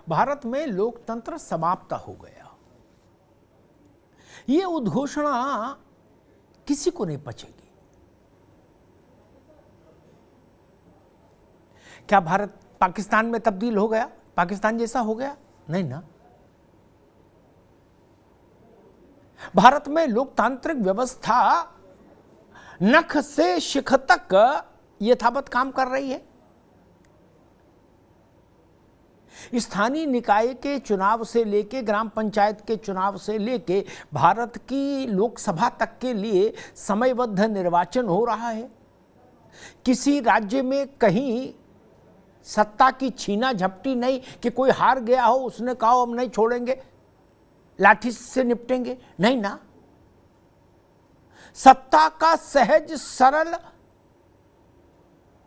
भारत में लोकतंत्र समाप्त हो गया, ये उद्घोषणा किसी को नहीं पचेगी। क्या भारत पाकिस्तान में तब्दील हो गया, पाकिस्तान जैसा हो गया? नहीं ना। भारत में लोकतांत्रिक व्यवस्था नख से शिख तक यथावत काम कर रही है। स्थानीय निकाय के चुनाव से लेके ग्राम पंचायत के चुनाव से लेके भारत की लोकसभा तक के लिए समयबद्ध निर्वाचन हो रहा है। किसी राज्य में कहीं सत्ता की छीना झपटी नहीं कि कोई हार गया हो उसने कहा हम नहीं छोड़ेंगे, लाठी से निपटेंगे, नहीं ना। सत्ता का सहज सरल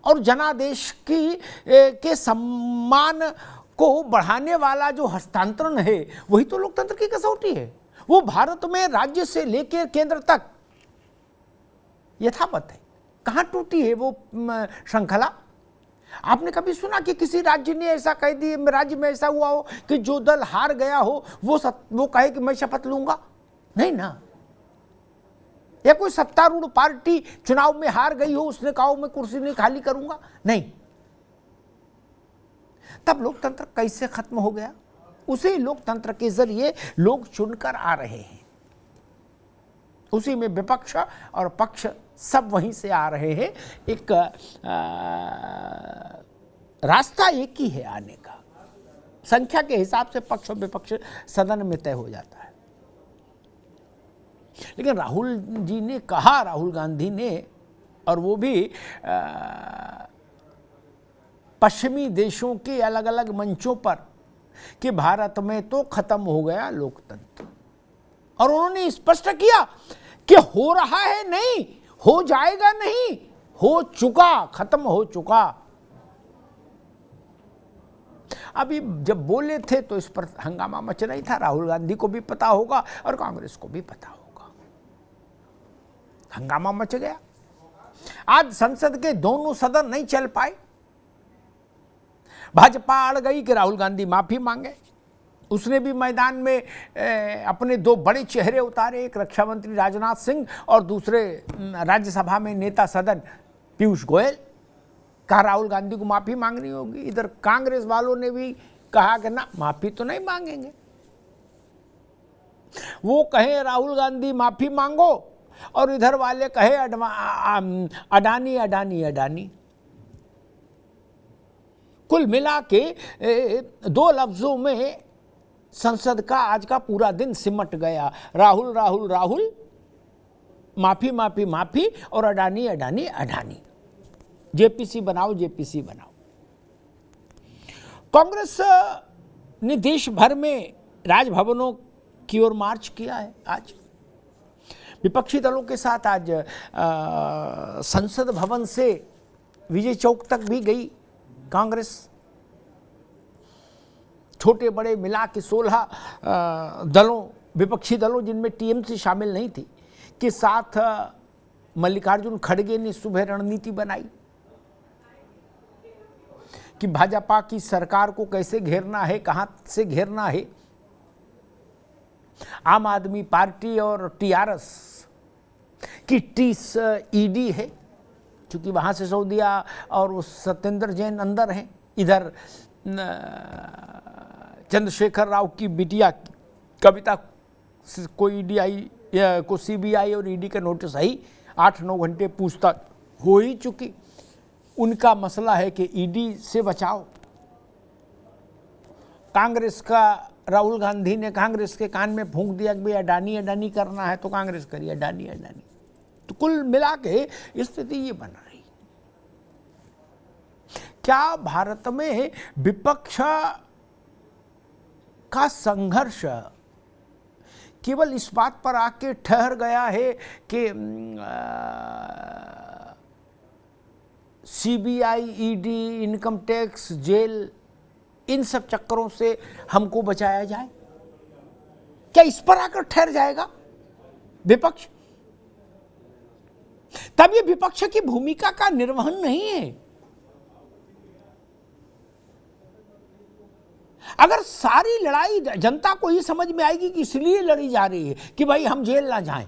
और जनादेश के सम्मान को बढ़ाने वाला जो हस्तांतरण है वही तो लोकतंत्र की कसौटी है। वो भारत में राज्य से लेकर केंद्र तक यथावत है। कहां टूटी है वो श्रृंखला? आपने कभी सुना कि किसी राज्य ने ऐसा कह दिया, राज्य में ऐसा हुआ हो कि जो दल हार गया हो वो कहे कि मैं शपथ लूंगा? नहीं ना। या कोई सत्तारूढ़ पार्टी चुनाव में हार गई हो उसने कहा मैं कुर्सी नहीं खाली करूंगा? नहीं। तब लोकतंत्र कैसे खत्म हो गया? उसी लोकतंत्र के जरिए लोग चुनकर आ रहे हैं, उसी में विपक्ष और पक्ष सब वहीं से आ रहे हैं। एक रास्ता एक ही है आने का, संख्या के हिसाब से पक्ष और विपक्ष सदन में तय हो जाता है। लेकिन राहुल जी ने कहा, राहुल गांधी ने, और वो भी पश्चिमी देशों के अलग अलग मंचों पर, कि भारत में तो खत्म हो गया लोकतंत्र। और उन्होंने स्पष्ट किया कि हो रहा है नहीं, हो जाएगा नहीं, हो चुका, खत्म हो चुका। अभी जब बोले थे तो इस पर हंगामा मच रही था। राहुल गांधी को भी पता होगा और कांग्रेस को भी पता होगा। हंगामा मच गया। आज संसद के दोनों सदन नहीं चल पाए। भाजपा अड़ गई कि राहुल गांधी माफी मांगे। उसने भी मैदान में अपने दो बड़े चेहरे उतारे, एक रक्षा मंत्री राजनाथ सिंह और दूसरे राज्यसभा में नेता सदन पीयूष गोयल। कहा राहुल गांधी को माफी मांगनी होगी। इधर कांग्रेस वालों ने भी कहा कि ना, माफी तो नहीं मांगेंगे। वो कहे राहुल गांधी माफी मांगो और इधर वाले कहे अडानी अडानी अडानी। कुल मिला के दो लफ्जों में संसद का आज का पूरा दिन सिमट गया। राहुल राहुल राहुल, माफी माफी माफी, और अडानी अडानी अडानी। जेपीसी बनाओ, जेपीसी बनाओ। कांग्रेस ने देश भर में राजभवनों की ओर मार्च किया है। आज विपक्षी दलों के साथ आज संसद भवन से विजय चौक तक भी गई कांग्रेस। छोटे बड़े मिला के 16 दलों, विपक्षी दलों जिनमें टीएमसी शामिल नहीं थी, के साथ मल्लिकार्जुन खड़गे ने सुबह रणनीति बनाई कि भाजपा की सरकार को कैसे घेरना है, कहां से घेरना है। आम आदमी पार्टी और टीआरएस की टीस ईडी है, क्योंकि वहां से सिसोदिया और उस सत्येंद्र जैन अंदर हैं। इधर चंद्रशेखर राव की बिटिया कविता को ईडी आई, को सीबीआई और ईडी का नोटिस आई। 8-9 घंटे पूछताछ हो ही चुकी। उनका मसला है कि ईडी से बचाओ। कांग्रेस का, राहुल गांधी ने कांग्रेस के कान में फूंक दिया कि भाई अडानी अडानी करना है तो कांग्रेस करिए अडानी अडानी। तो कुल मिला के स्थिति ये बन रही। क्या भारत में विपक्ष का संघर्ष केवल इस बात पर आके ठहर गया है कि CBI, ED, income tax, jail, इन सब चक्करों से हमको बचाया जाए? क्या इस पर आकर ठहर जाएगा विपक्ष? तब ये विपक्ष की भूमिका का निर्वहन नहीं है। अगर सारी लड़ाई जनता को ये समझ में आएगी कि इसलिए लड़ी जा रही है कि भाई हम जेल ना जाएं,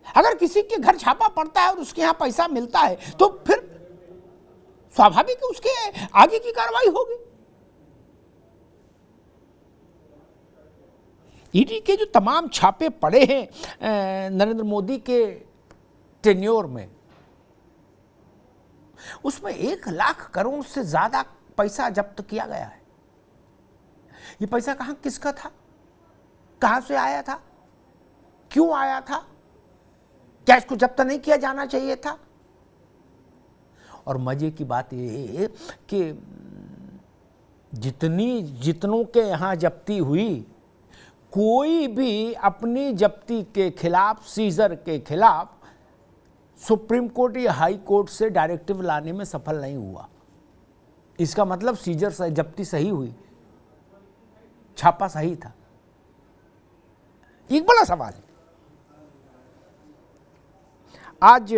अगर किसी के घर छापा पड़ता है और उसके यहां पैसा मिलता है तो फिर स्वाभाविक है उसके आगे की कार्रवाई होगी। ईडी के जो तमाम छापे पड़े हैं नरेंद्र मोदी के टेन्योर में, उसमें 1 लाख करोड़ से ज्यादा पैसा जब्त किया गया है। ये पैसा कहां किसका था, कहां से आया था, क्यों आया था, क्या इसको जब्त नहीं किया जाना चाहिए था? और मजे की बात यह है कि जितनों के यहां जब्ती हुई, कोई भी अपनी जब्ती के खिलाफ, सीजर के खिलाफ सुप्रीम कोर्ट या हाई कोर्ट से डायरेक्टिव लाने में सफल नहीं हुआ। इसका मतलब सीजर से जब्ती सही हुई, छापा सही था। एक बड़ा सवाल है। आज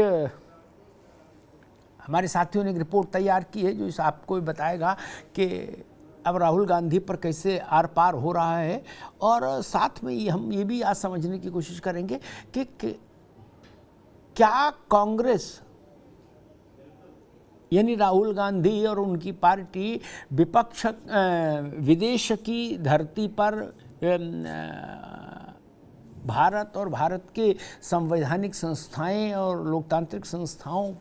हमारे साथियों ने एक रिपोर्ट तैयार की है जो इस आपको भी बताएगा कि अब राहुल गांधी पर कैसे आर पार हो रहा है, और साथ में हम ये भी आज समझने की कोशिश करेंगे कि क्या कांग्रेस यानी राहुल गांधी और उनकी पार्टी विदेश की धरती पर भारत और भारत के संवैधानिक संस्थाएं और लोकतांत्रिक संस्थाओं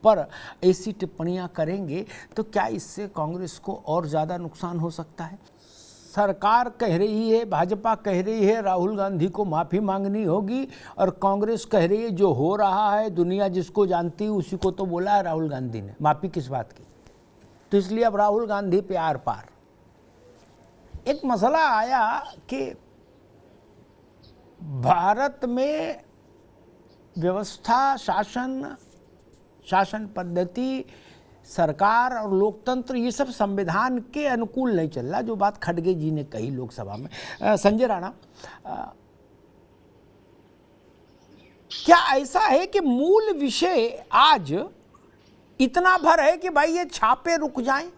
पर ऐसी टिप्पणियां करेंगे तो क्या इससे कांग्रेस को और ज़्यादा नुकसान हो सकता है? सरकार कह रही है, भाजपा कह रही है राहुल गांधी को माफ़ी मांगनी होगी, और कांग्रेस कह रही है जो हो रहा है दुनिया जिसको जानती है उसी को तो बोला है राहुल गांधी ने, माफ़ी किस बात की? तो इसलिए अब राहुल गांधी पे आर पार। एक मसला आया कि भारत में व्यवस्था, शासन पद्धति, सरकार और लोकतंत्र ये सब संविधान के अनुकूल नहीं चल रहा, जो बात खड़गे जी ने कही लोकसभा में। संजय राणा, क्या ऐसा है कि मूल विषय आज इतना भर है कि भाई ये छापे रुक जाएं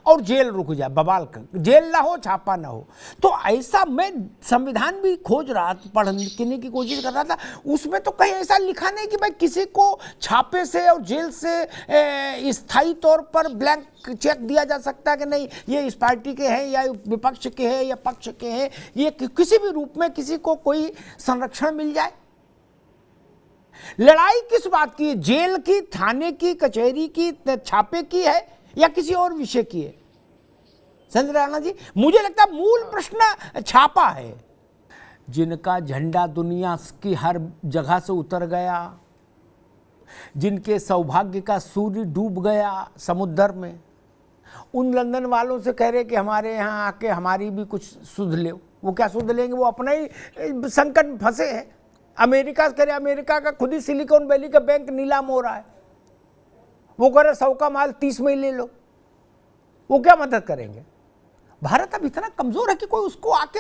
और जेल रुक जाए, बवाल कर, जेल ना हो, छापा ना हो? तो ऐसा मैं संविधान भी खोज रहा, पढ़ने की कोशिश कर रहा था, उसमें तो कहीं ऐसा लिखा नहीं कि भाई किसी को छापे से और जेल से स्थायी तौर पर ब्लैंक चेक दिया जा सकता है कि नहीं ये इस पार्टी के हैं या विपक्ष के हैं या पक्ष के हैं, ये किसी भी रूप में किसी को कोई संरक्षण मिल जाए। लड़ाई किस बात की है? जेल की, थाने की, कचहरी की, छापे की है या किसी और विषय की है? संजय राणा जी, मुझे लगता है मूल प्रश्न छापा है। जिनका झंडा दुनिया की हर जगह से उतर गया, जिनके सौभाग्य का सूर्य डूब गया समुद्र में, उन लंदन वालों से कह रहे कि हमारे यहाँ आके हमारी भी कुछ सुध ले। वो क्या सुध लेंगे? वो अपना ही संकट में फंसे हैं। अमेरिका से कह रहे, अमेरिका का खुद ही सिलिकॉन वैली का बैंक नीलाम हो रहा है, वो कह रहे 100 का माल 30 में ले लो। वो क्या मदद करेंगे? भारत अब इतना कमजोर है कि कोई उसको आके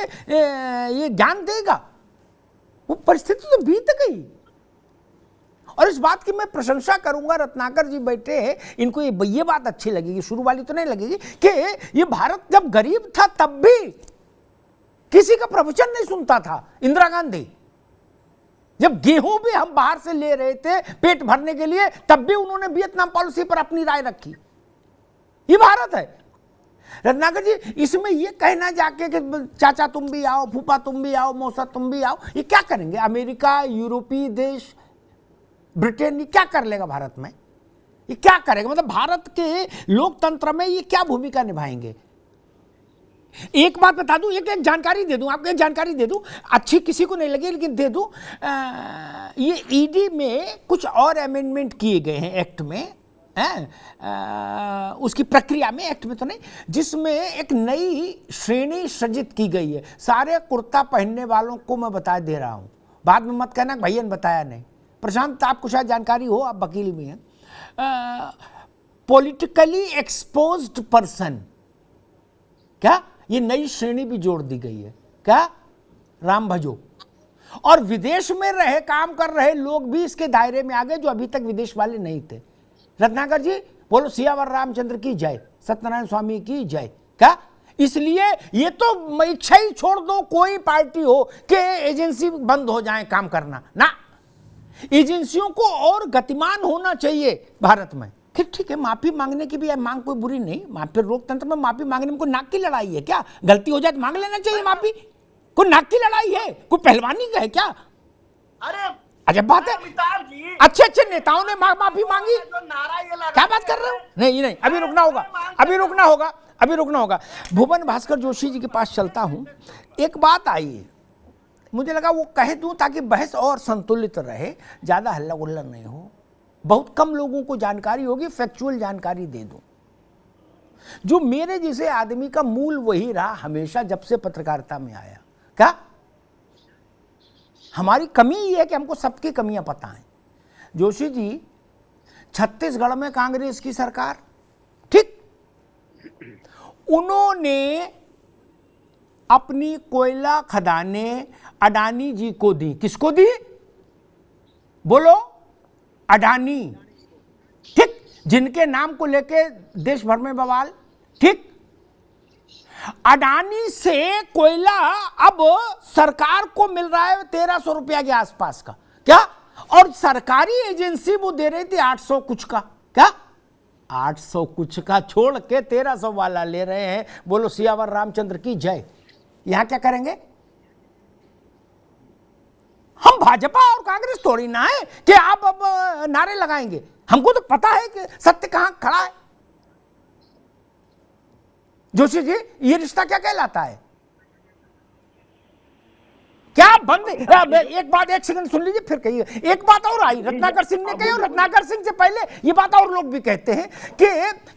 ये ज्ञान देगा? वो परिस्थिति तो बीत गई। और इस बात की मैं प्रशंसा करूंगा, रत्नाकर जी बैठे हैं, इनको ये बात अच्छी लगेगी, शुरू वाली तो नहीं लगेगी, कि ये भारत जब गरीब था तब भी किसी का प्रवचन नहीं सुनता था। इंदिरा गांधी जब गेहूं भी हम बाहर से ले रहे थे पेट भरने के लिए, तब भी उन्होंने वियतनाम पॉलिसी पर अपनी राय रखी। ये भारत है। रत्नाकर जी, इसमें ये कहना जाके कि चाचा तुम भी आओ, फूफा तुम भी आओ, मौसा तुम भी आओ, ये क्या करेंगे? अमेरिका, यूरोपीय देश, ब्रिटेन, ये क्या कर लेगा भारत में? ये क्या करेगा? मतलब भारत के लोकतंत्र में ये क्या भूमिका निभाएंगे? एक बात बता दूं, एक जानकारी दे दूं आपको, एक जानकारी दे दूं, अच्छी किसी को नहीं लगी लेकिन दे दूं। ये ईडी में कुछ और अमेंडमेंट किए गए हैं एक्ट में, उसकी प्रक्रिया में, एक्ट में तो नहीं, जिसमें एक नई श्रेणी सृजित की गई है। सारे कुर्ता पहनने वालों को मैं बता दे रहा हूं, बाद में मत कहना भैया ने बताया नहीं। प्रशांत, आपको शायद जानकारी हो, आप वकील भी हैं। पॉलिटिकली एक्सपोज्ड पर्सन, क्या ये नई श्रेणी भी जोड़ दी गई है? क्या? राम भजो। और विदेश में रहे काम कर रहे लोग भी इसके दायरे में आ गए जो अभी तक विदेश वाले नहीं थे। रत्नाकर जी, बोलो सियावर रामचंद्र की जय, सत्यनारायण स्वामी की जय। क्या इसलिए ये तो इच्छा ही छोड़ दो कोई पार्टी हो कि एजेंसी बंद हो जाए काम करना ना, एजेंसियों को और गतिमान होना चाहिए भारत में। फिर ठीक है, माफी मांगने की भी मांग कोई बुरी नहीं, माफी लोकतंत्र में माफी मांगने में कोई नाक की लड़ाई है क्या? गलती हो जाए तो मांग लेना चाहिए माफी, कोई नाक की लड़ाई है, कोई पहलवानी का है क्या? अरे अजब बात है, अच्छे अच्छे नेताओं ने माफी मांगी, क्या बात कर रहे हो? नहीं नहीं, अभी रुकना होगा, अभी रुकना होगा, अभी रुकना होगा। भुवन भास्कर जोशी जी के पास चलता हूं। एक बात आई, मुझे लगा वो कह दूं ताकि बहस और संतुलित रहे, ज्यादा हल्ला गुल्ला नहीं हो, बहुत कम लोगों को जानकारी होगी, फैक्चुअल जानकारी दे दूं। जो मेरे जैसे आदमी का मूल वही रहा हमेशा जब से पत्रकारिता में आया। क्या हमारी कमी ये है कि हमको सबकी कमियां पता हैं। जोशी जी, छत्तीसगढ़ में कांग्रेस की सरकार, ठीक, उन्होंने अपनी कोयला खदानें अडानी जी को दी। किसको दी? बोलो, अडानी, ठीक, जिनके नाम को लेके देश भर में बवाल। ठीक, अडानी से कोयला अब सरकार को मिल रहा है 1300 रुपया के आसपास का। क्या? और सरकारी एजेंसी वो दे रही थी 800 कुछ का। क्या 800 कुछ का छोड़ के 1300 वाला ले रहे हैं। बोलो सियावर रामचंद्र की जय। यहां क्या करेंगे? हम भाजपा और कांग्रेस थोड़ी ना है कि आप अब नारे लगाएंगे। हमको तो पता है कि सत्य कहां खड़ा है। जोशी जी, ये रिश्ता क्या कहलाता है? क्या बंद? एक बात, एक सेकंड सुन लीजिए फिर कहिए। एक बात और आई, रत्नाकर सिंह ने कही, और रत्नाकर सिंह से पहले ये बात और लोग भी कहते हैं कि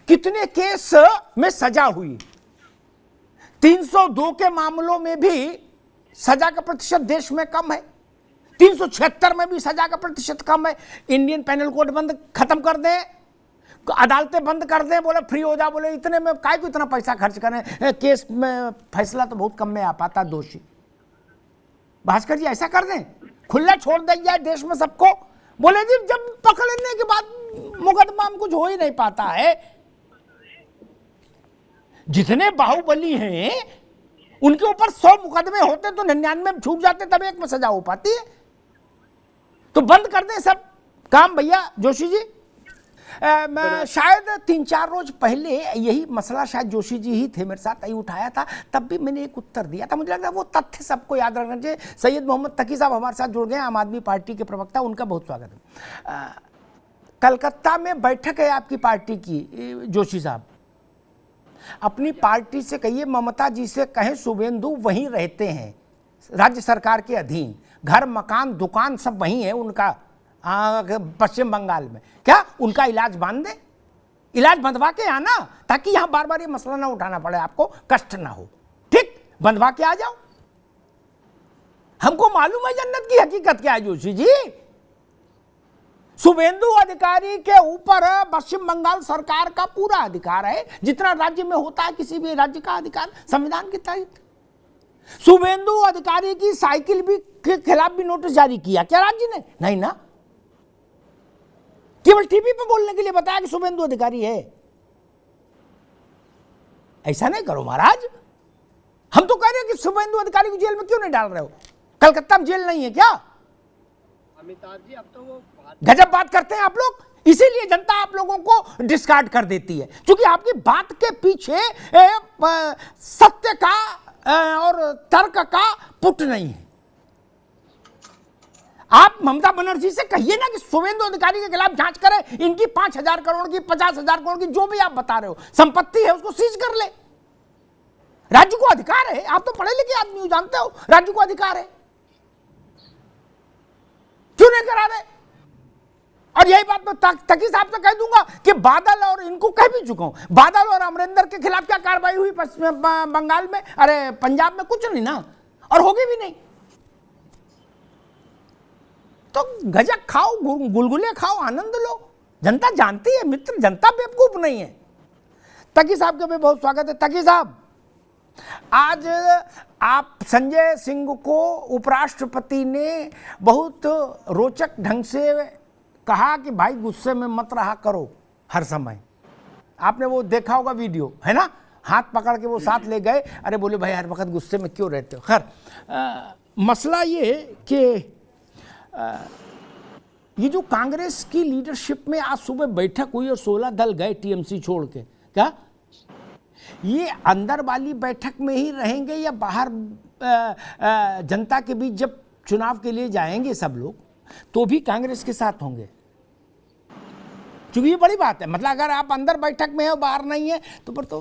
कितने केस में सजा हुई। 302 के मामलों में भी सजा का प्रतिशत देश में कम है, 376 में भी सजा का प्रतिशत कम है। इंडियन पेनल कोड बंद खत्म कर दें, अदालतें बंद कर दें, बोले फ्री हो जा, बोले इतने में काय को इतना पैसा खर्च करें, केस में फैसला तो बहुत कम में आ पाता दोषी। भास्कर जी ऐसा कर दें, खुला छोड़ दिया जाए देश में सबको। बोले जी जब पकड़ने के बाद मुकदमा में कुछ हो ही नहीं पाता है। जितने बाहुबली हैं उनके ऊपर 100 मुकदमे होते तो 99 में छूट जाते, तब एक में सजा हो पाती है। तो बंद कर दें सब काम भैया जोशी जी। शायद 3-4 रोज पहले यही मसला शायद जोशी जी ही थे मेरे साथ, यही उठाया था, तब भी मैंने एक उत्तर दिया था। मुझे लग रहा है वो तथ्य सबको याद रखना चाहिए। सैयद मोहम्मद तकी साहब हमारे साथ जुड़ गए, आम आदमी पार्टी के प्रवक्ता, उनका बहुत स्वागत है। कलकत्ता में बैठक है आपकी पार्टी की, जोशी साहब अपनी पार्टी से कहिए, ममता जी से कहें शुभेंदु वहीं रहते हैं, राज्य सरकार के अधीन, घर मकान दुकान सब वहीं है उनका, पश्चिम बंगाल में। क्या उनका इलाज बांध दे, इलाज बंधवा के आना, ताकि यहां बार बार ये मसला ना उठाना पड़े, आपको कष्ट ना हो। ठीक, बंधवा के आ जाओ। हमको मालूम है जन्नत की हकीकत क्या है जोशी जी। शुभेंदु अधिकारी के ऊपर पश्चिम बंगाल सरकार का पूरा अधिकार है, जितना राज्य में होता है किसी भी राज्य का अधिकार संविधान के तहत। शुभेंदु अधिकारी की साइकिल भी के खिलाफ भी नोटिस जारी किया क्या राज्य ने? नहीं ना, केवल टीवी पे बोलने के लिए बताया कि शुभेंदु अधिकारी है। ऐसा नहीं करो महाराज। हम तो कह रहे हैं कि शुभेंदु अधिकारी को जेल में क्यों नहीं डाल रहे हो? कलकत्ता में जेल नहीं है क्या? अमिताभ जी, अब तो वो गजब बात करते हैं आप लोग, इसीलिए जनता आप लोगों को डिस्कार्ड कर देती है, क्योंकि आपकी बात के पीछे सत्य का और तर्क का पुट नहीं है। आप ममता बनर्जी से कहिए ना कि शुभेंदु अधिकारी के खिलाफ जांच करें, इनकी 5,000 करोड़ की, 50,000 करोड़ की, जो भी आप बता रहे हो संपत्ति है उसको सीज कर ले। राज्य को अधिकार है, आप तो पढ़े लिखे आदमी हो, जानते हो राज्य को अधिकार है, क्यों नहीं करा रहे? और यही बात मैं तकी साहब से कह दूंगा कि बादल, और इनको कह भी चुका हूं, बादल और अमरिंदर के खिलाफ क्या कार्रवाई हुई पश्चिम बंगाल में, अरे पंजाब में? कुछ नहीं ना, और होगी भी नहीं। तो गजक खाओ, गुलगुले खाओ, आनंद लो। जनता जानती है मित्र, जनता बेवकूफ नहीं है। तकी साहब का भी बहुत स्वागत है। तकी साहब, आज आप संजय सिंह को उपराष्ट्रपति ने बहुत रोचक ढंग से कहा कि भाई गुस्से में मत रहा करो हर समय, आपने वो देखा होगा वीडियो, है ना, हाथ पकड़ के वो साथ ले गए। अरे बोले भाई हर वक्त गुस्से में क्यों रहते हो। खैर मसला ये कि ये जो कांग्रेस की लीडरशिप में आज सुबह बैठक हुई और 16 दल गए टीएमसी छोड़ के, क्या ये अंदर वाली बैठक में ही रहेंगे या बाहर जनता के बीच जब चुनाव के लिए जाएंगे सब लोग तो भी कांग्रेस के साथ होंगे? क्योंकि ये बड़ी बात है, मतलब अगर आप अंदर बैठक में हो बाहर नहीं है तो फिर तो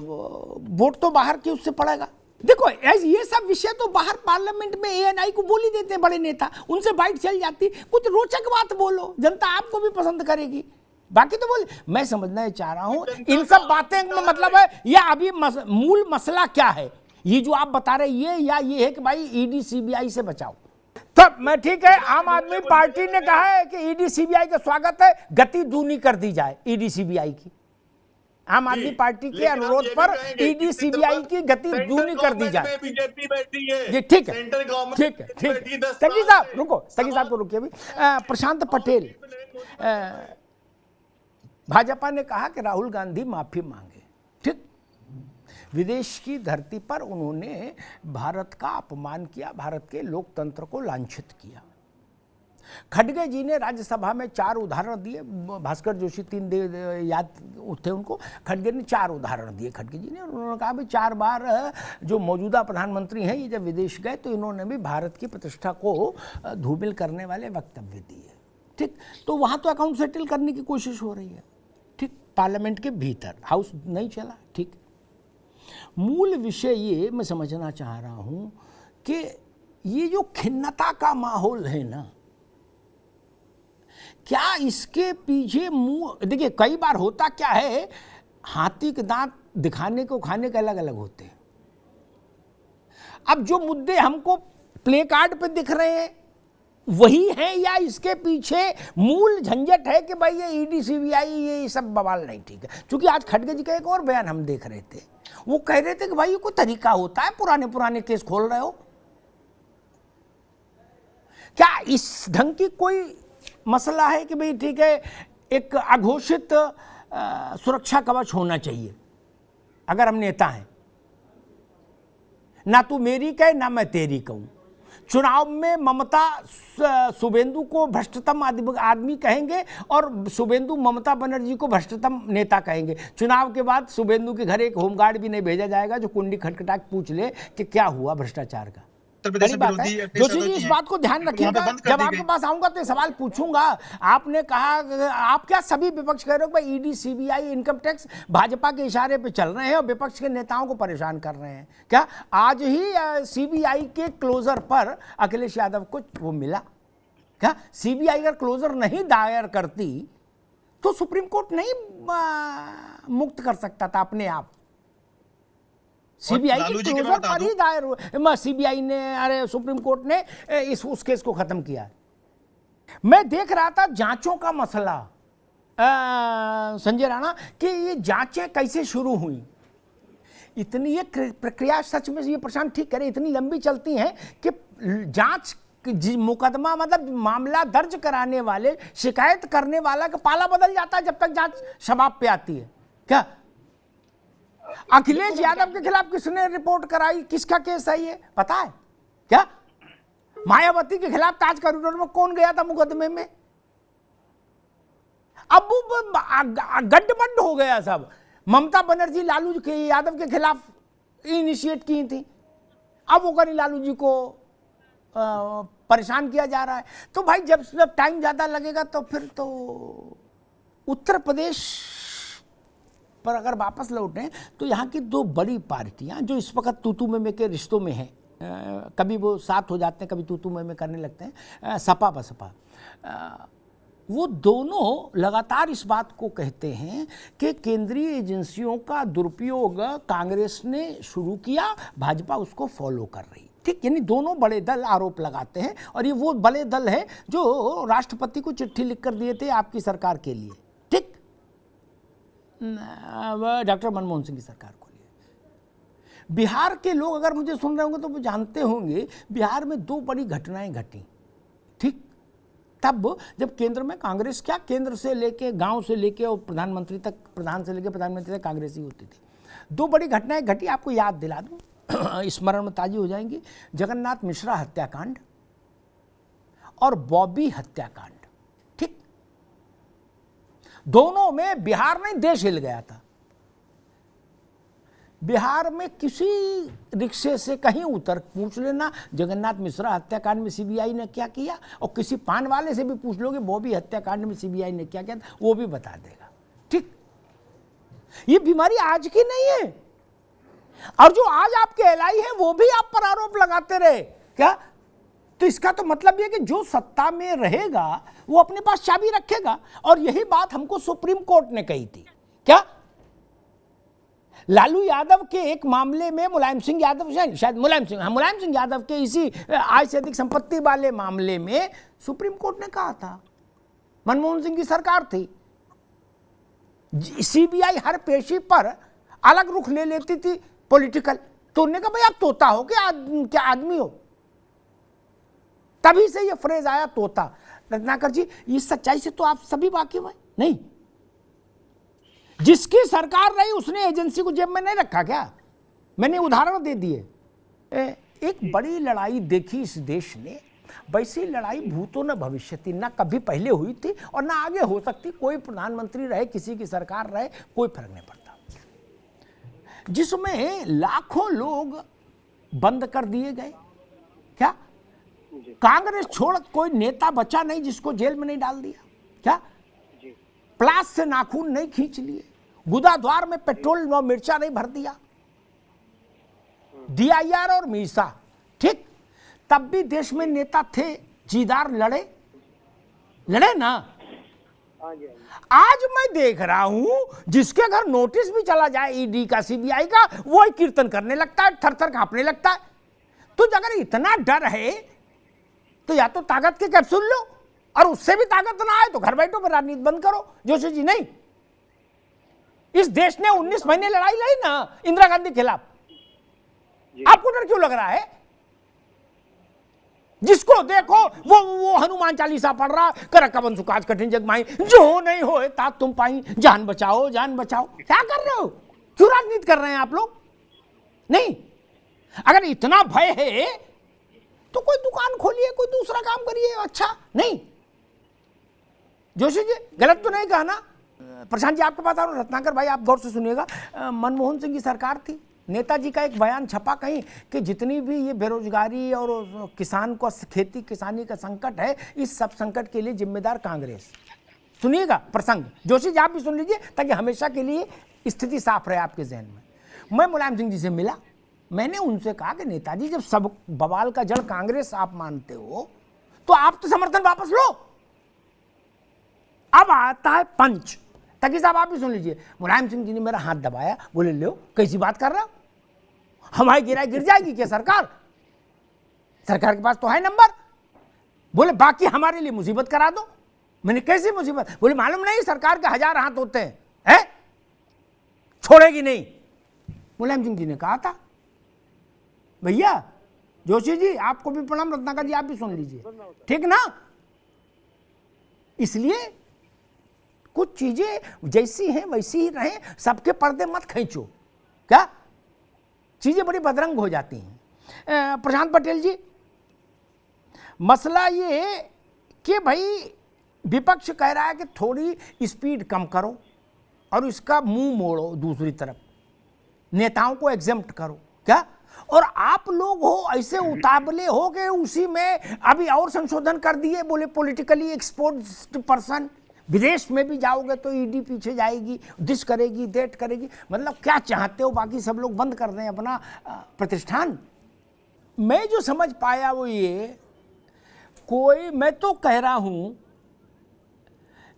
वोट तो बाहर के उससे पड़ेगा। देखो ये सब विषय तो बाहर पार्लियामेंट में एएनआई को बोल ही देते हैं बड़े नेता, उनसे बाइट चल जाती, कुछ रोचक बात बोलो, जनता आपको भी पसंद करेगी। बाकी तो बोले, मैं समझना चाह रहा हूं इन सब बातें में मतलब है या अभी मूल मसला क्या है, ये जो आप बता रहे ये या ये है कि भाई ईडी सीबीआई से बचाओ। तब मैं ठीक है, आम आदमी पार्टी ने कहा है कि ईडी सीबीआई का स्वागत है, गति दूनी कर दी जाए ईडी सीबीआई की। आम आदमी पार्टी के अनुरोध पर ईडी सीबीआई की गति दूनी कर दी जाए। बीजेपी बैठी है, ये ठीक है, सेंट्रल गवर्नमेंट ठीक है, ठीक है। तगी साहब रुको, तगी साहब को रुकिए अभी। प्रशांत पटेल, भाजपा ने कहा कि राहुल गांधी माफी मांगे, ठीक, विदेश की धरती पर उन्होंने भारत का अपमान किया, भारत के लोकतंत्र को लांछित किया। खड़गे जी ने राज्यसभा में 4 उदाहरण दिए, भास्कर जोशी 3 याद थे उनको, खड़गे ने 4 उदाहरण दिए खड़गे जी ने। उन्होंने कहा भाई 4 बार जो मौजूदा प्रधानमंत्री हैं ये जब विदेश गए तो इन्होंने भी भारत की प्रतिष्ठा को धूमिल करने वाले वक्तव्य दिए, ठीक। तो वहाँ तो अकाउंट सेटल करने की कोशिश हो रही है, ठीक, पार्लियामेंट के भीतर, हाउस नहीं चला, ठीक। मूल विषय ये मैं समझना चाह रहा हूँ कि ये जो खिन्नता का माहौल है ना, क्या इसके पीछे मुंह, देखिए कई बार होता क्या है, हाथी के दांत दिखाने को खाने के अलग अलग होते हैं। अब जो मुद्दे हमको प्ले कार्ड पे दिख रहे हैं वही है या इसके पीछे मूल झंझट है कि भाई ये ईडी सीबीआई ये सब बवाल नहीं ठीक है। क्योंकि आज खड़गे जी का एक और बयान हम देख रहे थे, वो कह रहे थे कि भाई ये कोई तरीका होता है, पुराने केस खोल रहे हो क्या? इस ढंग की कोई मसला है कि भाई ठीक है एक अघोषित सुरक्षा कवच होना चाहिए अगर हम नेता हैं, ना तू मेरी कहे ना मैं तेरी कहूं। चुनाव में ममता शुभेंदु को भ्रष्टतम आदमी कहेंगे और शुभेंदु ममता बनर्जी को भ्रष्टतम नेता कहेंगे। चुनाव के बाद शुभेंदु के घर एक होमगार्ड भी नहीं भेजा जाएगा जो कुंडी खटखटा के पूछ ले कि क्या हुआ भ्रष्टाचार का। बड़ी बात है जोशी जी, इस बात को ध्यान रखिएगा, जब आपके पास आऊंगा तो सवाल पूछूंगा। आपने कहा आप क्या सभी विपक्ष कह रहे हो भाई ED CBI income tax Bhajpa के इशारे पे चल रहे हैं और विपक्ष के नेताओं को परेशान कर रहे हैं क्या? आज ही सीबीआई के क्लोजर पर अखिलेश यादव को वो मिला क्या? सीबीआई अगर क्लोजर नहीं दायर करती तो सुप्रीम कोर्ट नहीं मुक्त कर सकता था अपने आप। सीबीआई के क्लोजर पर ही दायर हुआ, सीबीआई ने, अरे सुप्रीम कोर्ट ने उस केस को खत्म किया। मैं देख रहा था जांचों का मसला संजय राणा कि ये जांचें कैसे शुरू हुई। इतनी ये प्रक्रिया सच में ये प्रशांत ठीक करे इतनी लंबी चलती हैं कि जांच मुकदमा मतलब मामला दर्ज कराने वाले शिकायत करने वाला का पाला बदल जाता है जब तक जांच शबाब पे आती है क्या? अखिलेश यादव के खिलाफ किसने रिपोर्ट कराई, किसका केस है ये पता है क्या? मायावती के खिलाफ ताज कॉरिडोर में कौन गया था मुकदमे में? अब गड्ढ हो गया सब। ममता बनर्जी लालू के यादव के खिलाफ इनिशिएट की थी, अब वो करी लालू जी को परेशान किया जा रहा है। तो भाई जब टाइम ज्यादा लगेगा तो फिर तो उत्तर प्रदेश पर अगर वापस लौटें तो यहाँ की 2 बड़ी पार्टियाँ जो इस वक्त तूतू में के रिश्तों में हैं, कभी वो साथ हो जाते हैं कभी तूतू में करने लगते हैं, सपा बसपा, वो दोनों लगातार इस बात को कहते हैं कि केंद्रीय एजेंसियों का दुरुपयोग कांग्रेस ने शुरू किया, भाजपा उसको फॉलो कर रही, ठीक। यानी दोनों बड़े दल आरोप लगाते हैं और ये वो बड़े दल है जो राष्ट्रपति को चिट्ठी लिखकर दिए थे आपकी सरकार के लिए, ठीक, डॉक्टर मनमोहन सिंह की सरकार को लिए। बिहार के लोग अगर मुझे सुन रहे होंगे तो वो जानते होंगे बिहार में 2 बड़ी घटनाएं घटी, ठीक। तब जब केंद्र में कांग्रेस, क्या केंद्र से लेके गांव से लेके और प्रधानमंत्री तक, प्रधान से लेके प्रधानमंत्री तक कांग्रेस ही होती थी। दो बड़ी घटनाएं घटी, आपको याद दिला दूं, स्मरण में ताजी हो जाएंगी। जगन्नाथ मिश्रा हत्याकांड और बॉबी हत्याकांड। ठीक, दोनों में बिहार नहीं देश हिल गया था। बिहार में किसी रिक्शे से कहीं उतर पूछ लेना जगन्नाथ मिश्रा हत्याकांड में सीबीआई ने क्या किया, और किसी पान वाले से भी पूछ लोगे बॉबी हत्याकांड में सीबीआई ने क्या किया, वो भी बता देगा। ठीक, ये बीमारी आज की नहीं है, और जो आज आपके एलआई है वो भी आप पर आरोप लगाते रहे क्या। तो इसका तो मतलब ये कि जो सत्ता में रहेगा वो अपने पास चाबी रखेगा, और यही बात हमको सुप्रीम कोर्ट ने कही थी। क्या लालू यादव के एक मामले में मुलायम सिंह यादव, शायद मुलायम सिंह यादव के इसी आय से अधिक संपत्ति वाले मामले में सुप्रीम कोर्ट ने कहा था, मनमोहन सिंह की सरकार थी, सीबीआई हर पेशी पर अलग रुख ले लेती थी पॉलिटिकल, तो उन्होंने कहा भाई आप तोता हो क्या आदमी हो। तभी से ये फ्रेज आया तोता। रत्नाकर जी, इस सच्चाई से तो आप सभी वाकिफ हैं नहीं? जिसकी सरकार रही उसने एजेंसी को जेब में नहीं रखा क्या? मैंने उदाहरण दे दिए। एक बड़ी लड़ाई देखी इस देश ने, वैसी लड़ाई भूतो न भविष्यति, ना कभी पहले हुई थी और ना आगे हो सकती। कोई प्रधानमंत्री रहे, किसी की सरकार रहे, कोई फर्क नहीं पड़ता, जिसमें लाखों लोग बंद कर दिए गए। क्या कांग्रेस छोड़ कोई नेता बचा नहीं जिसको जेल में नहीं डाल दिया? क्या प्लास से नाखून नहीं खींच लिए? गुदाद्वार में पेट्रोल व मिर्चा नहीं भर दिया? डीआईआर और मीसा, ठीक, तब भी देश में नेता थे, जीदार लड़े ना। आज मैं देख रहा हूं जिसके घर नोटिस भी चला जाए ईडी का, सीबीआई का, वो कीर्तन करने लगता है, थर थर कांपने लगता है। तो अगर इतना डर है तो या तो ताकत के कैप्सूल लो, और उससे भी ताकत ना आए तो घर बैठो, फिर राजनीति बंद करो। जोशी जी, नहीं, इस देश ने 19 महीने लड़ाई लड़ी ना इंदिरा गांधी के खिलाफ। आपको डर क्यों लग रहा है? जिसको देखो वो हनुमान चालीसा पढ़ रहा, कर कवन सुकाज कठिन जग माई, जो नहीं होए ता तुम पाई, जान बचाओ जान बचाओ। क्या कर रहे हो? क्यों राजनीति कर रहे हैं आप लोग? नहीं, अगर इतना भय है तो कोई दुकान खोलिए, कोई दूसरा काम करिए। अच्छा नहीं, जोशी जी गलत तो नहीं कहा ना? प्रशांत जी आपके पास आ रहा हूं, रत्नाकर भाई आप गौर से सुनिएगा। मनमोहन सिंह की सरकार थी, नेताजी का एक बयान छपा कहीं कि जितनी भी ये बेरोजगारी और किसान को खेती किसानी का संकट है, इस सब संकट के लिए जिम्मेदार कांग्रेस। सुनिएगा प्रसंग, जोशी जी आप भी सुन लीजिए ताकि हमेशा के लिए स्थिति साफ रहे आपके जहन में। मैं मुलायम सिंह जी से मिला, मैंने उनसे कहा कि नेताजी जब सब बवाल का जड़ कांग्रेस आप मानते हो तो आप तो समर्थन वापस लो। अब आता है पंच, ताकि साहब आप भी सुन लीजिए। मुलायम सिंह जी ने मेरा हाथ दबाया, बोले लो कैसी बात कर रहा हो, हमारी गिराई गिर जाएगी क्या सरकार? सरकार के पास तो है नंबर। बोले बाकी हमारे लिए मुसीबत करा दो। मैंने कैसी मुसीबत? बोले मालूम नहीं सरकार के 1000 हाथ होते हैं, छोड़ेगी नहीं। मुलायम सिंह जी ने कहा था, भैया जोशी जी आपको भी प्रणाम, रत्नाकर जी आप भी सुन लीजिए, ठीक ना? इसलिए कुछ चीजें जैसी हैं वैसी ही रहें, सबके पर्दे मत खींचो। क्या चीजें बड़ी बदरंग हो जाती हैं। प्रशांत पटेल जी, मसला ये कि भाई विपक्ष कह रहा है कि थोड़ी स्पीड कम करो और इसका मुंह मोड़ो, दूसरी तरफ नेताओं को एग्जेम्प्ट करो। क्या, और आप लोग हो ऐसे उतावले हो कि उसी में अभी और संशोधन कर दिए, बोले पॉलिटिकली एक्सपोज्ड पर्सन, विदेश में भी जाओगे तो ईडी पीछे जाएगी, दिस करेगी दैट करेगी। मतलब क्या चाहते हो बाकी सब लोग बंद कर दें अपना प्रतिष्ठान? मैं जो समझ पाया वो ये, कोई, मैं तो कह रहा हूं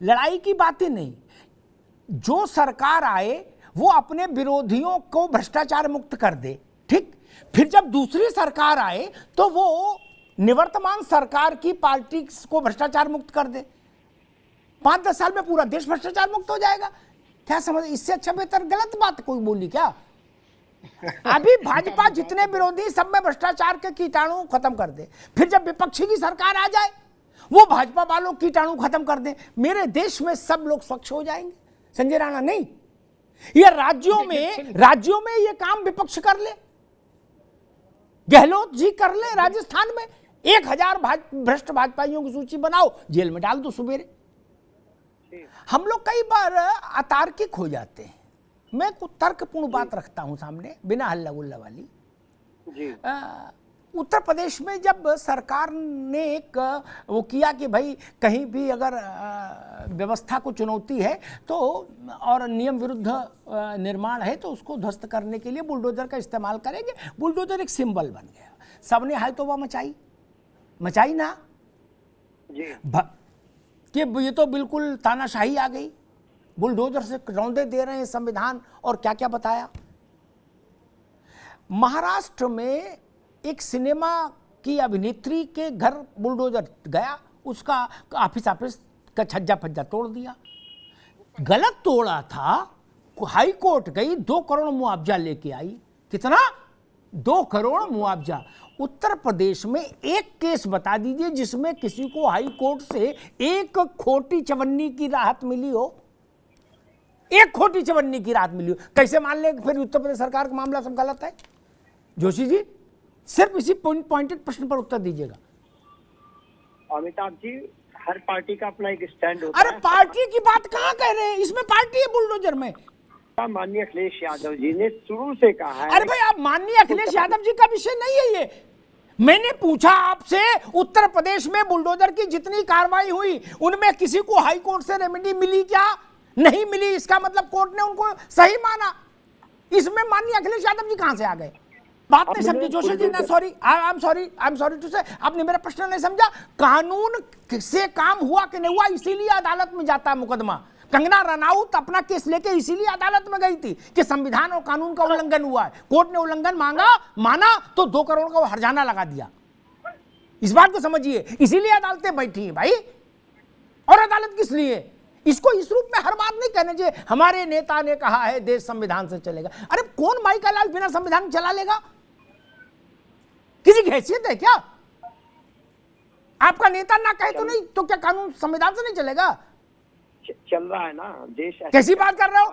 लड़ाई की बातें नहीं, जो सरकार आए वो अपने विरोधियों को भ्रष्टाचार मुक्त कर दे, ठीक, फिर जब दूसरी सरकार आए तो वो निवर्तमान सरकार की पार्टी को भ्रष्टाचार मुक्त कर दे। 5-10 साल में पूरा देश भ्रष्टाचार मुक्त हो जाएगा। क्या समझ, इससे अच्छा बेहतर गलत बात कोई बोली क्या? अभी भाजपा जितने विरोधी सब में भ्रष्टाचार के कीटाणु खत्म कर दे, फिर जब विपक्षी की सरकार आ जाए वो भाजपा वालों कीटाणु खत्म कर दें, मेरे देश में सब लोग स्वच्छ हो जाएंगे। संजय राणा नहीं, ये राज्यों में ये काम विपक्ष कर ले, गहलोत जी कर ले, राजस्थान में 1000 भ्रष्ट भाजपाइयों की सूची बनाओ, जेल में डाल दो सुबेरे। हम लोग कई बार अतार्किक हो जाते हैं। मैं कुछ तर्कपूर्ण बात रखता हूं सामने, बिना हल्ला गुल्ला वाली। जी। उत्तर प्रदेश में जब सरकार ने एक वो किया कि भाई कहीं भी अगर व्यवस्था को चुनौती है तो और नियम विरुद्ध निर्माण है तो उसको ध्वस्त करने के लिए बुलडोजर का इस्तेमाल करेंगे। बुलडोजर एक सिंबल बन गया, सबने हाय तौबा मचाई ना जी। कि ये तो बिल्कुल तानाशाही आ गई, बुलडोजर से रौंदे दे रहे हैं संविधान, और क्या क्या बताया। महाराष्ट्र में एक सिनेमा की अभिनेत्री के घर बुलडोजर गया, उसका ऑफिस का छज्जा फज्जा तोड़ दिया। गलत तोड़ा था, हाई कोर्ट गई, 2 करोड़ मुआवजा लेके आई। कितना? 2 करोड़ मुआवजा। उत्तर प्रदेश में एक केस बता दीजिए जिसमें किसी को हाई कोर्ट से एक खोटी चवन्नी की राहत मिली हो, एक खोटी चवन्नी की राहत मिली हो। कैसे मान लें फिर उत्तर प्रदेश सरकार का मामला सब गलत है? जोशी जी सिर्फ इसी पॉइंटेड प्रश्न पर उत्तर दीजिएगा। अमिताभ जी, हर पार्टी का अपना एक स्टैंड होता है। अरे पार्टी की बात कहाँ कह रहे हैं, इसमें पार्टी है बुलडोजर में। माननीय अखिलेश यादव जी ने शुरू से कहा है। अरे भाई, आप माननीय अखिलेश यादव जी का विषय नहीं है ये। मैंने पूछा आपसे, उत्तर प्रदेश में बुलडोजर की जितनी कार्रवाई हुई उनमें किसी को हाई कोर्ट से रेमेडी मिली क्या? नहीं मिली। इसका मतलब कोर्ट ने उनको सही माना। इसमें माननीय अखिलेश यादव जी कहां से आ गए? बात नहीं समझी जोशी जी ना, sorry, I am sorry to say, आपने मेरा प्रश्न नहीं समझा। कानून से काम हुआ कि नहीं हुआ, इसीलिए अदालत में जाता है मुकदमा। कंगना रनौत अपना केस लेके इसीलिए अदालत में गई थी कि संविधान और कानून का उल्लंघन हुआ है। कोर्ट ने उल्लंघन माना तो 2 करोड़ का हर्जाना लगा दिया। इस बात को समझिए, इसीलिए अदालतें बैठी हैं भाई। और अदालत किस लिए? इसको इस रूप में हर बात नहीं कहने चाहिए हमारे नेता ने कहा है देश संविधान से चलेगा। अरे कौन माई का लाल बिना संविधान चला लेगा? किसी की हैसियत है क्या? आपका नेता ना कहे तो नहीं, तो क्या कानून संविधान से नहीं चलेगा? चल रहा है ना देश। कैसी बात कर रहे हो?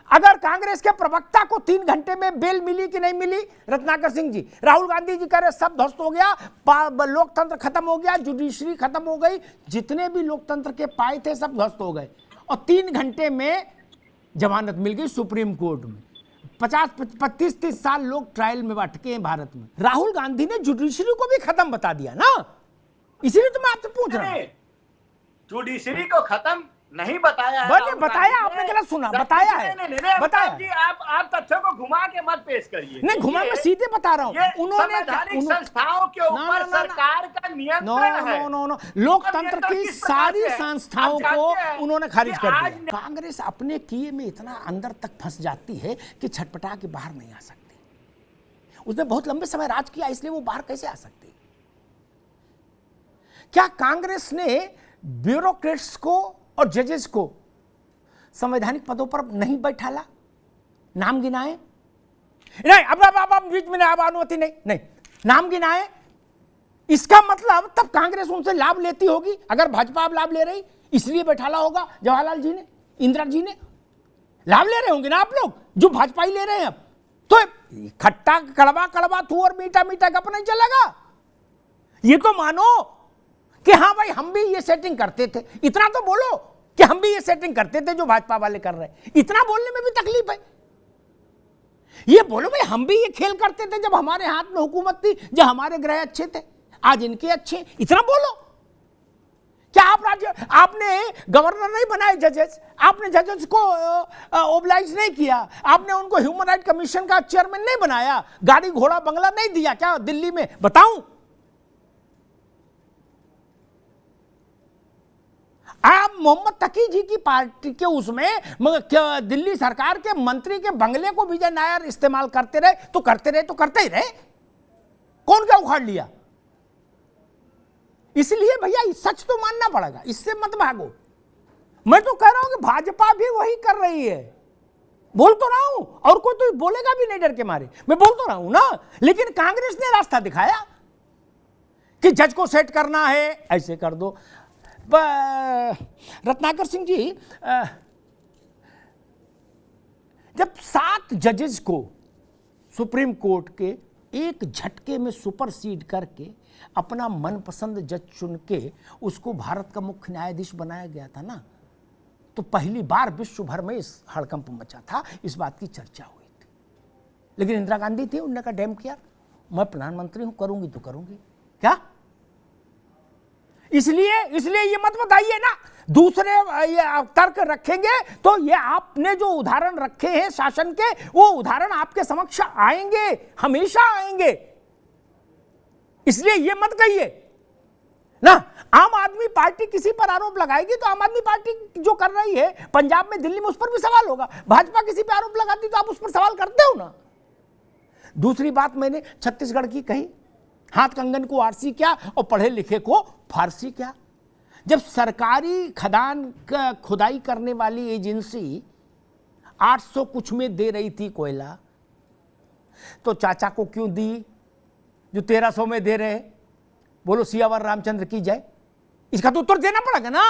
अगर कांग्रेस के प्रवक्ता को 3 घंटे में बेल मिली कि नहीं मिली? रत्नाकर सिंह जी, राहुल गांधी जी कह रहे सब ध्वस्त हो गया, लोकतंत्र खत्म हो गया, जुडिशरी खत्म हो गई, जितने भी लोकतंत्र के पाए थे सब ध्वस्त हो गए। और 3 घंटे में जमानत मिल गई सुप्रीम कोर्ट में। 25-30 साल लोग ट्रायल में अटके हैं भारत में। राहुल गांधी ने जुडिशरी को भी खत्म बता दिया ना, इसीलिए तो मैं आपसे पूछ रहा हूं। जुडिशरी को खत्म नहीं बताया है। बताया, आपने गलत सुना, बताया है, बताया जी। आप तथ्यों को घुमा के मत पेश करिए। नहीं घुमा, मैं सीधे बता रहा हूं। उन्होंने संस्थाओं के ऊपर सरकार का नियंत्रण है। नो, लोकतंत्र की सारी संस्थाओं को उन्होंने खारिज कर दिया। कांग्रेस अपने किए में इतना अंदर तक फंस जाती है कि छटपटा के बाहर नहीं आ सकती। उसने बहुत लंबे समय राज किया, इसलिए वो बाहर कैसे आ सकती? क्या कांग्रेस ने ब्यूरोक्रेट्स को और जजेस को संवैधानिक पदों पर नहीं बैठाला? नाम गिनाए नहीं, अब बीच में अनुमति नहीं, नाम गिनाए। इसका मतलब तब कांग्रेस उनसे लाभ लेती होगी। अगर भाजपा अब लाभ ले रही, इसलिए बैठाला होगा जवाहरलाल जी ने, इंदिरा जी ने लाभ ले रहे होंगे ना आप लोग, जो भाजपा ही ले रहे हैं। अब तो खट्टा कड़वा थू और मीठा गप नहीं चलेगा। ये तो मानो कि हाँ भाई हम भी ये सेटिंग करते थे। इतना तो बोलो कि हम भी ये सेटिंग करते थे जो भाजपा वाले कर रहे हैं। इतना बोलने में भी तकलीफ है। ये बोलो भाई हम भी ये खेल करते थे जब हमारे हाथ में हुकूमत थी, जब हमारे ग्रह अच्छे थे, आज इनके अच्छे। इतना बोलो। क्या आपने गवर्नर नहीं बनाए जजेस? आपने जजेस को ओबलाइज नहीं किया? आपने उनको ह्यूमन राइट कमीशन का चेयरमैन नहीं बनाया? गाड़ी घोड़ा बंगला नहीं दिया क्या दिल्ली में? बताऊं, आप मोहम्मद तकी जी की पार्टी के उसमें दिल्ली सरकार के मंत्री के बंगले को विजय नायर इस्तेमाल करते रहे तो करते ही रहे। कौन क्या उखाड़ लिया? इसलिए भैया सच तो मानना पड़ेगा, इससे मत भागो। मैं तो कह रहा हूं कि भाजपा भी वही कर रही है। बोल तो रहा हूं, और कोई तो बोलेगा भी नहीं डर के मारे। मैं बोल तो रहा हूं ना, लेकिन कांग्रेस ने रास्ता दिखाया। कि जज को सेट करना है, ऐसे कर दो। रत्नाकर सिंह जी, जब 7 जजेस को सुप्रीम कोर्ट के एक झटके में सुपरसीड करके अपना मनपसंद जज चुन के उसको भारत का मुख्य न्यायाधीश बनाया गया था ना, तो पहली बार विश्व भर में इस हड़कंप मचा था, इस बात की चर्चा हुई थी। लेकिन इंदिरा गांधी थी, उन्होंने कहा डैम केयर, मैं प्रधानमंत्री हूं, करूंगी तो करूंगी। क्या इसलिए ये मत बताइए ना, दूसरे ये तर्क रखेंगे तो ये आपने जो उदाहरण रखे हैं शासन के, वो उदाहरण आपके समक्ष आएंगे, हमेशा आएंगे। इसलिए ये मत कहिए ना। आम आदमी पार्टी किसी पर आरोप लगाएगी तो आम आदमी पार्टी जो कर रही है पंजाब में, दिल्ली में, उस पर भी सवाल होगा। भाजपा किसी पर आरोप लगाती तो आप उस पर सवाल करते हो ना। दूसरी बात मैंने छत्तीसगढ़ की कही, हाथ कंगन को आरसी क्या और पढ़े लिखे को फारसी क्या। जब सरकारी खदान का खुदाई करने वाली एजेंसी 800 कुछ में दे रही थी कोयला, तो चाचा को क्यों दी जो 1300 में दे रहे? बोलो सियावर रामचंद्र की जय। इसका तो उत्तर देना पड़ेगा ना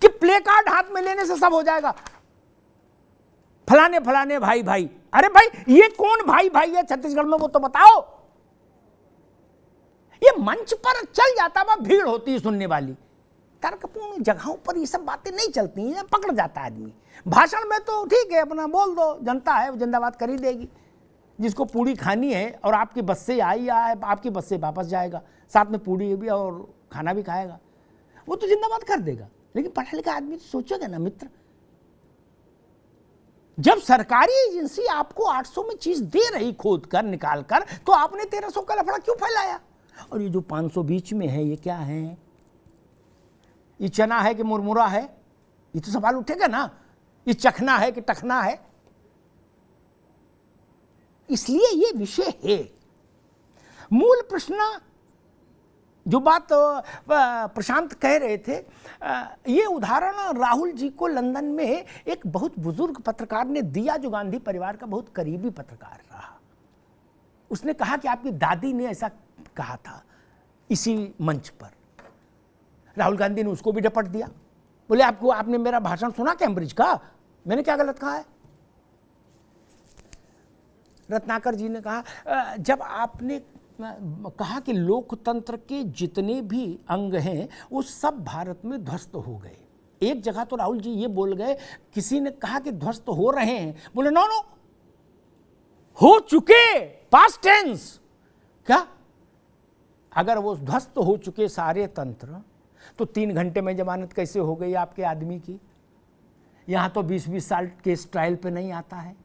कि प्ले कार्ड हाथ में लेने से सब हो जाएगा। फलाने फलाने भाई भाई, अरे भाई ये कौन भाई भाई है छत्तीसगढ़ में, वो तो बताओ। ये मंच पर चल जाता, वह भीड़ होती है सुनने वाली। तर्कपूर्ण जगहों पर ये सब बातें नहीं चलती हैं, पकड़ जाता आदमी। भाषण में तो ठीक है, अपना बोल दो, जनता है वो जिंदाबाद कर ही देगी। जिसको पूड़ी खानी है और आपकी बस से आई आए, आपकी बस से वापस जाएगा, साथ में पूड़ी भी और खाना भी खाएगा, वो तो जिंदाबाद कर देगा। लेकिन पढ़ा लिखा आदमी तो सोचेगा ना मित्र, जब सरकारी एजेंसी आपको 800 में चीज दे रही खोद कर निकाल कर, तो आपने 1300 का लफड़ा क्यों फैलाया? और ये जो 500 बीच में है, ये क्या है? ये चना है कि मुरमुरा है? ये तो सवाल उठेगा ना। ये चखना है कि टखना है? इसलिए ये विषय है। मूल प्रश्न जो बात प्रशांत कह रहे थे, ये उदाहरण राहुल जी को लंदन में एक बहुत बुजुर्ग पत्रकार ने दिया, जो गांधी परिवार का बहुत करीबी पत्रकार रहा। उसने कहा कि आपकी दादी ने ऐसा कहा था इसी मंच पर। राहुल गांधी ने उसको भी डपट दिया, बोले आपने मेरा भाषण सुना कैम्ब्रिज का, मैंने क्या गलत कहा है? रत्नाकर जी ने कहा जब आपने कहा कि लोकतंत्र के जितने भी अंग हैं वो सब भारत में ध्वस्त हो गए। एक जगह तो राहुल जी ये बोल गए, किसी ने कहा कि ध्वस्त हो रहे हैं, बोले नो हो चुके, पास्ट टेंस। क्या? अगर वो ध्वस्त हो चुके सारे तंत्र, तो 3 घंटे में जमानत कैसे हो गई आपके आदमी की? यहां तो 20-20 साल केस ट्रायल पे नहीं आता है।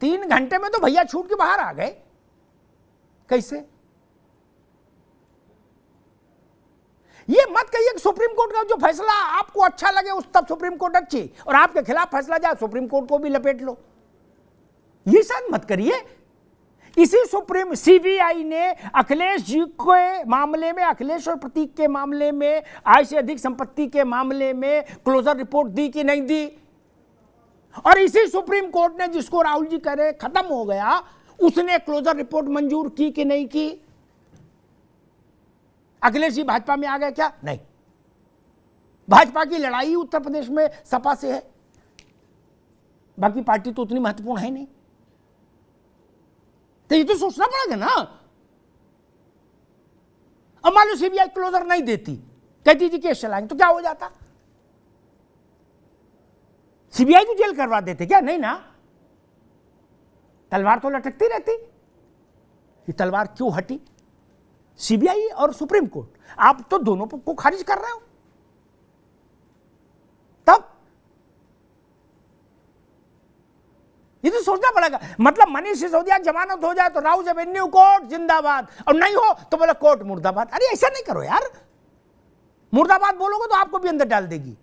3 घंटे में तो भैया छूट के बाहर आ गए, कैसे? ये मत कहिए कि सुप्रीम कोर्ट का जो फैसला आपको अच्छा लगे उस तब सुप्रीम कोर्ट अच्छी, और आपके खिलाफ फैसला जाए सुप्रीम कोर्ट को भी लपेट लो। ये शायद मत करिए। इसी सुप्रीम सीबीआई ने अखिलेश जी के मामले में, अखिलेश और प्रतीक के मामले में, आय से अधिक संपत्ति के मामले में क्लोजर रिपोर्ट दी कि नहीं दी? और इसी सुप्रीम कोर्ट ने, जिसको राहुल जी कह रहे खत्म हो गया, उसने क्लोजर रिपोर्ट मंजूर की कि नहीं की? अखिलेश जी भाजपा में आ गए क्या? नहीं। भाजपा की लड़ाई उत्तर प्रदेश में सपा से है, बाकी पार्टी तो उतनी महत्वपूर्ण है नहीं। तो ये तो सोचना पड़ेगा ना। अब मान लो सीबीआई क्लोजर नहीं देती, कहती थी केस चलाएंगे, तो क्या हो जाता? सीबीआई को जेल करवा देते क्या? नहीं ना, तलवार तो लटकती रहती। ये तलवार क्यों हटी? सीबीआई और सुप्रीम कोर्ट, आप तो दोनों को खारिज कर रहे हो। तब ये तो सोचना पड़ेगा। मतलब मनीष सिसोदिया जमानत हो जाए तो राउज एवेन्यू कोर्ट जिंदाबाद, और नहीं हो तो बोले कोर्ट मुर्दाबाद। अरे ऐसा नहीं करो यार, मुर्दाबाद बोलोगे तो आपको भी अंदर डाल देगी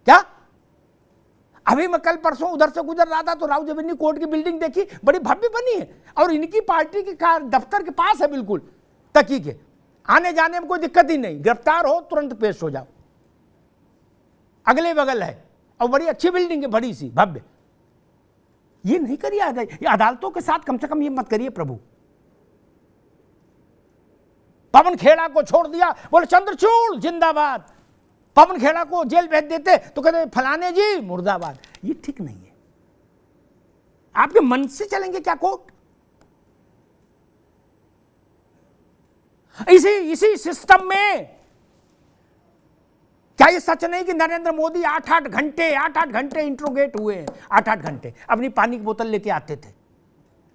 क्या? अभी मैं कल परसों उधर से गुजर रहा था तो राउज एवेन्यू कोर्ट की बिल्डिंग देखी, बड़ी भव्य बनी है, और इनकी पार्टी के दफ्तर के पास है, बिल्कुल तकी के, आने जाने में कोई दिक्कत ही नहीं। गिरफ्तार हो तुरंत पेश हो जाओ, अगले बगल है, और बड़ी अच्छी बिल्डिंग है, बड़ी सी भव्य। ये नहीं करिए, ये अदालतों के साथ कम से कम ये मत करिए प्रभु। पवन खेड़ा को छोड़ दिया, बोले चंद्रचूड़ जिंदाबाद। पवन खेड़ा को जेल भेज देते तो कहते फलाने जी मुर्दाबाद। ये ठीक नहीं है। आपके मन से चलेंगे क्या कोर्ट? इसी सिस्टम में क्या ये सच नहीं कि नरेंद्र मोदी 8-8 घंटे इंट्रोगेट हुए हैं? 8-8 घंटे अपनी पानी की बोतल लेके आते थे।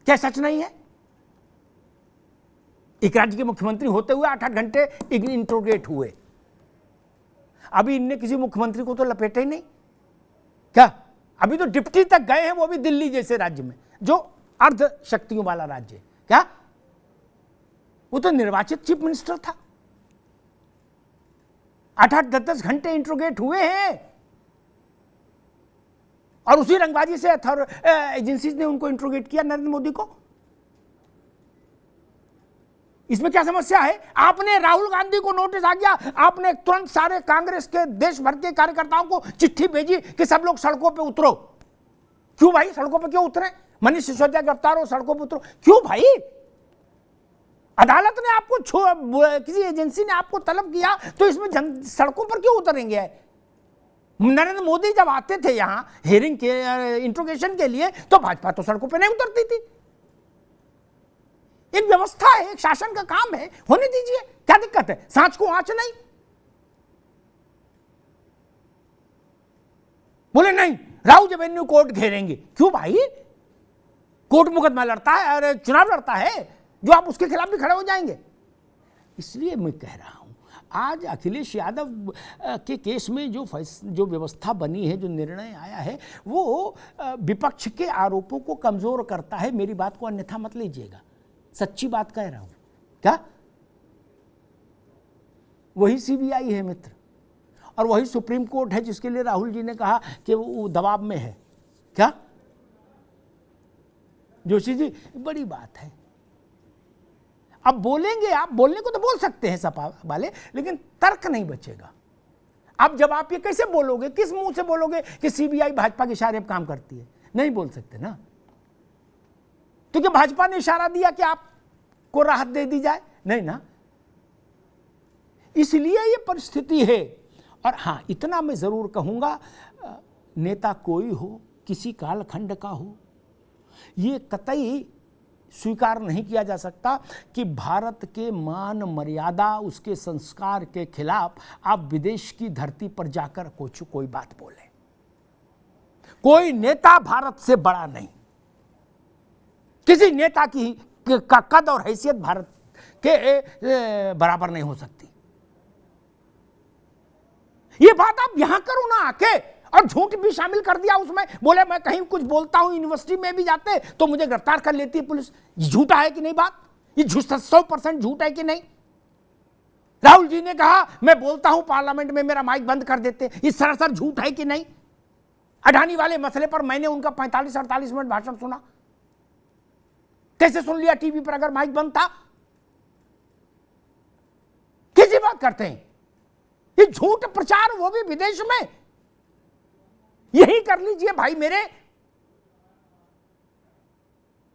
क्या सच नहीं है? एक राज्य के मुख्यमंत्री होते हुए 8-8 घंटे इंट्रोगेट हुए। अभी इनने किसी मुख्यमंत्री को तो लपेटे ही नहीं क्या? अभी तो डिप्टी तक गए हैं, वो भी दिल्ली जैसे राज्य में, जो अर्ध शक्तियों वाला राज्य है। क्या वो तो निर्वाचित चीफ मिनिस्टर था? 8-8 10-10 घंटे इंट्रोगेट हुए हैं और उसी रंगबाजी से एजेंसीज ने उनको इंट्रोगेट किया नरेंद्र मोदी को। इसमें क्या समस्या है? आपने राहुल गांधी को नोटिस आ गया, आपने तुरंत सारे कांग्रेस के देश भर के कार्यकर्ताओं को चिट्ठी भेजी कि सब लोग सड़कों पे उतरो। क्यों भाई सड़कों पे क्यों उतरे? मनीष सिसोदिया गिरफ्तार हो, सड़कों पे उतरो। क्यों भाई? अदालत ने आपको किसी एजेंसी ने आपको तलब किया तो इसमें सड़कों पर क्यों उतरेंगे? नरेंद्र मोदी जब आते थे यहां हियरिंग के इंट्रोगेशन के लिए तो भाजपा तो सड़कों पे नहीं उतरती थी। एक व्यवस्था है, एक शासन का काम है, होने दीजिए। क्या दिक्कत है? सांच को आंच नहीं। बोले नहीं राहुल एवेन्यू कोर्ट घेरेंगे। क्यों भाई? कोर्ट मुकदमा लड़ता है, अरे चुनाव लड़ता है, जो आप उसके खिलाफ भी खड़े हो जाएंगे। इसलिए मैं कह रहा हूं आज अखिलेश यादव के केस में जो व्यवस्था बनी है, जो निर्णय आया है, वो विपक्ष के आरोपों को कमजोर करता है। मेरी बात को अन्यथा मत लीजिएगा, सच्ची बात कह रहा हूं। क्या वही सीबीआई है मित्र, और वही सुप्रीम कोर्ट है जिसके लिए राहुल जी ने कहा कि वो दबाव में है। क्या जोशी जी, बड़ी बात है। अब बोलेंगे, आप बोलने को तो बोल सकते हैं सपा वाले, लेकिन तर्क नहीं बचेगा। अब जब आप ये कैसे बोलोगे, किस मुंह से बोलोगे कि सीबीआई भाजपा के इशारे पर काम करती है? नहीं बोल सकते ना, तो क्या भाजपा ने इशारा दिया कि आपको राहत दे दी जाए? नहीं ना। इसलिए ये परिस्थिति है। और हाँ, इतना मैं जरूर कहूंगा, नेता कोई हो, किसी कालखंड का हो, ये कतई स्वीकार नहीं किया जा सकता कि भारत के मान मर्यादा, उसके संस्कार के खिलाफ आप विदेश की धरती पर जाकर कोई बात बोले। कोई नेता भारत से बड़ा नहीं, किसी नेता की का कद और हैसियत भारत के बराबर नहीं हो सकती। ये बात आप यहां करो ना आके, और झूठ भी शामिल कर दिया उसमें। बोले मैं कहीं कुछ बोलता हूं, यूनिवर्सिटी में भी जाते तो मुझे गिरफ्तार कर लेती है पुलिस। झूठा है कि नहीं बात? ये 100% झूठ है कि नहीं? राहुल जी ने कहा मैं बोलता हूं पार्लियामेंट में, मेरा माइक बंद कर देते। ये सरासर झूठ है कि नहीं? अडानी वाले मसले पर मैंने उनका 45-48 मिनट भाषण सुना। कैसे सुन लिया टीवी पर अगर माइक बंद था? किसी बात करते हैं ये झूठ प्रचार, वो भी विदेश में। यही कर लीजिए भाई मेरे।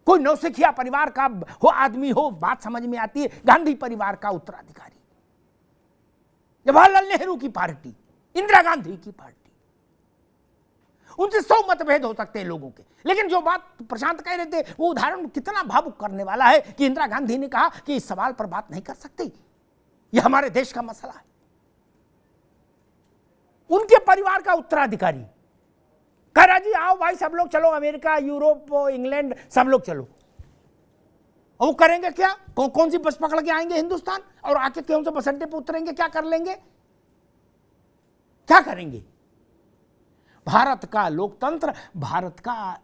कोई नौसिखिया परिवार का हो आदमी हो, बात समझ में आती है। गांधी परिवार का उत्तराधिकारी, जवाहरलाल नेहरू की पार्टी, इंदिरा गांधी की पार्टी, उनसे 100 मतभेद हो सकते हैं लोगों के, लेकिन जो बात प्रशांत कह रहे थे वो उदाहरण कितना भावुक करने वाला है कि इंदिरा गांधी ने कहा कि इस सवाल पर बात नहीं कर सकते, यह हमारे देश का मसला है। उनके परिवार का उत्तराधिकारी कह रहा जी आओ भाई सब लोग चलो, अमेरिका, यूरोप, इंग्लैंड, सब लोग चलो। और वो करेंगे क्या? कौन सी बस पकड़ के आएंगे हिंदुस्तान और आके कौन से बस अड्डे पर उतरेंगे? क्या कर लेंगे? क्या करेंगे? भारत का लोकतंत्र, भारत का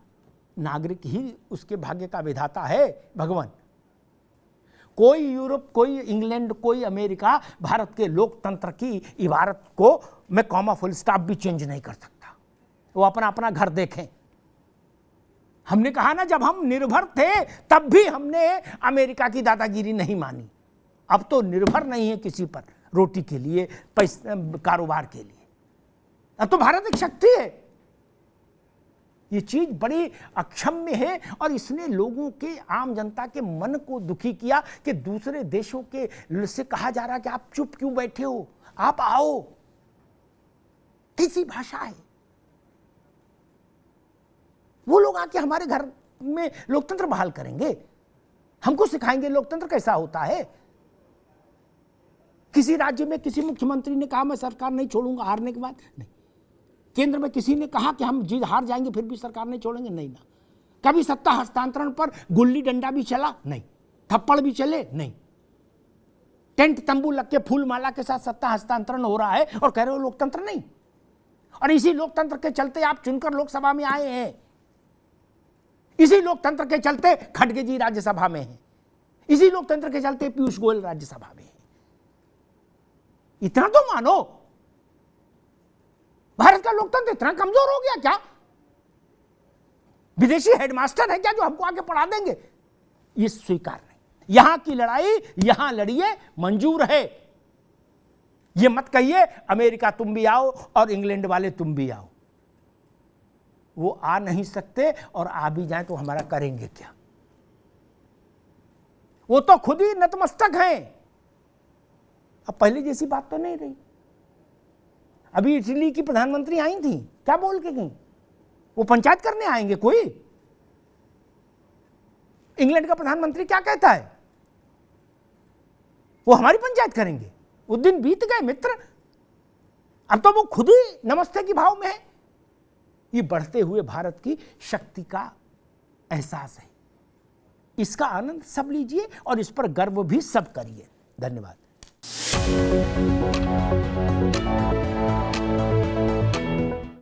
नागरिक ही उसके भाग्य का विधाता है भगवान। कोई यूरोप, कोई इंग्लैंड, कोई अमेरिका भारत के लोकतंत्र की इबारत को मैं कॉमा फुल स्टॉप भी चेंज नहीं कर सकता। वो अपना अपना घर देखें। हमने कहा ना, जब हम निर्भर थे तब भी हमने अमेरिका की दादागिरी नहीं मानी। अब तो निर्भर नहीं है किसी पर, रोटी के लिए, पैसे, कारोबार के लिए। अब तो भारत एक शक्ति है। ये चीज बड़ी अक्षम्य है और इसने लोगों के, आम जनता के मन को दुखी किया कि दूसरे देशों के से कहा जा रहा है कि आप चुप क्यों बैठे हो, आप आओ। कैसी भाषा है? वो लोग आके हमारे घर में लोकतंत्र बहाल करेंगे, हमको सिखाएंगे लोकतंत्र कैसा होता है। किसी राज्य में किसी मुख्यमंत्री ने कहा मैं सरकार नहीं छोड़ूंगा हारने के बाद, नहीं। केंद्र में किसी ने कहा कि हम जीत हार जाएंगे फिर भी सरकार नहीं छोड़ेंगे, नहीं ना। कभी सत्ता हस्तांतरण पर गुल्ली डंडा भी चला, नहीं। थप्पड़ भी चले, नहीं। टेंट तंबू लग के फूल माला के साथ सत्ता हस्तांतरण हो रहा है और कह रहे हो लोकतंत्र नहीं। और इसी लोकतंत्र के चलते आप चुनकर लोकसभा में आए हैं, इसी लोकतंत्र के चलते खड़गे जी राज्यसभा में हैं, इसी लोकतंत्र के चलते पीयूष गोयल राज्यसभा में हैं। इतना तो मानो, भारत का लोकतंत्र इतना कमजोर हो गया क्या? विदेशी हेडमास्टर है क्या जो हमको आके पढ़ा देंगे? ये स्वीकार नहीं। यहां की लड़ाई यहां लड़िए, मंजूर है। ये मत कहिए अमेरिका तुम भी आओ और इंग्लैंड वाले तुम भी आओ। वो आ नहीं सकते और आ भी जाए तो हमारा करेंगे क्या? वो तो खुद ही नतमस्तक हैं। अब पहले जैसी बात तो नहीं रही। अभी इटली की प्रधानमंत्री आई थी, क्या बोल के गई? वो पंचायत करने आएंगे कोई? इंग्लैंड का प्रधानमंत्री क्या कहता है? वो हमारी पंचायत करेंगे। वो दिन बीत गए मित्र, अब तो वो खुद ही नमस्ते की भाव में है। ये बढ़ते हुए भारत की शक्ति का एहसास है। इसका आनंद सब लीजिए और इस पर गर्व भी सब करिए। धन्यवाद।